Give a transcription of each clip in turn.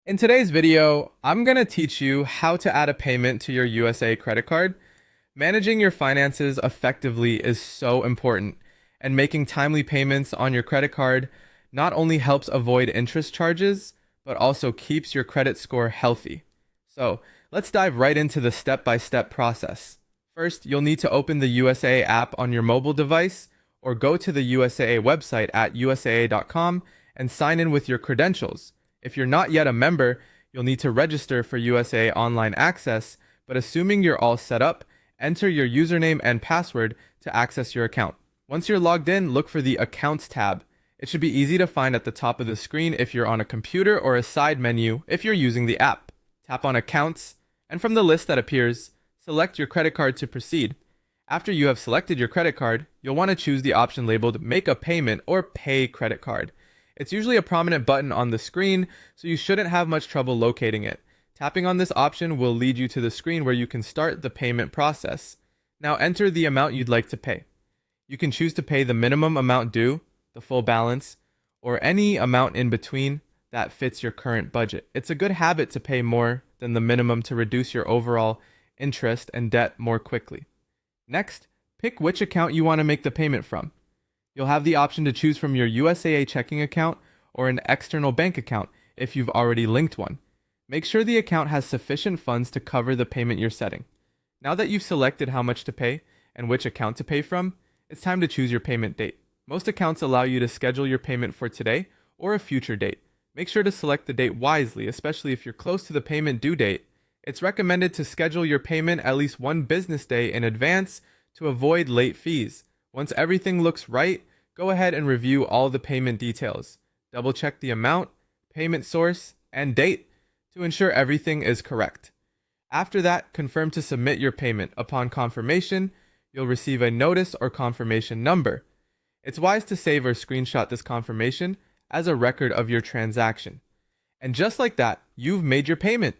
In today's video, I'm going to teach you how to add a payment to your USA credit card. Managing your finances effectively is so important, and making timely payments on your credit card not only helps avoid interest charges, but also keeps your credit score healthy. So, let's dive right into the step-by-step process. First, you'll need to open the USAA app on your mobile device or go to the USAA website at usaa.com and sign in with your credentials. If you're not yet a member, you'll need to register for USA Online Access, but assuming you're all set up, enter your username and password to access your account. Once you're logged in, look for the Accounts tab. It should be easy to find at the top of the screen if you're on a computer or a side menu if you're using the app. Tap on Accounts, and from the list that appears, select your credit card to proceed. After you have selected your credit card, you'll want to choose the option labeled Make a Payment or Pay Credit Card. It's usually a prominent button on the screen, so you shouldn't have much trouble locating it. Tapping on this option will lead you to the screen where you can start the payment process. Now enter the amount you'd like to pay. You can choose to pay the minimum amount due, the full balance, or any amount in between that fits your current budget. It's a good habit to pay more than the minimum to reduce your overall interest and debt more quickly. Next, pick which account you want to make the payment from. You'll have the option to choose from your USAA checking account or an external bank account if you've already linked one. Make sure the account has sufficient funds to cover the payment you're setting. Now that you've selected how much to pay and which account to pay from, it's time to choose your payment date. Most accounts allow you to schedule your payment for today or a future date. Make sure to select the date wisely, especially if you're close to the payment due date. It's recommended to schedule your payment at least one business day in advance to avoid late fees. Once everything looks right, go ahead and review all the payment details. Double check the amount, payment source, and date to ensure everything is correct. After that, confirm to submit your payment. Upon confirmation, you'll receive a notice or confirmation number. It's wise to save or screenshot this confirmation as a record of your transaction. And just like that, you've made your payment.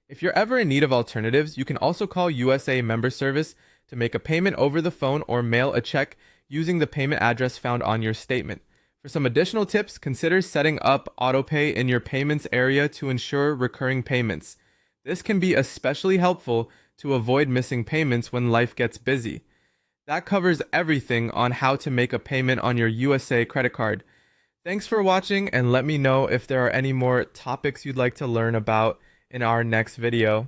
If you're ever in need of alternatives, you can also call USA Member Service to make a payment over the phone or mail a check using the payment address found on your statement. For some additional tips, consider setting up autopay in your payments area to ensure recurring payments. This can be especially helpful to avoid missing payments when life gets busy. That covers everything on how to make a payment on your USA credit card. Thanks for watching, and let me know if there are any more topics you'd like to learn about in our next video.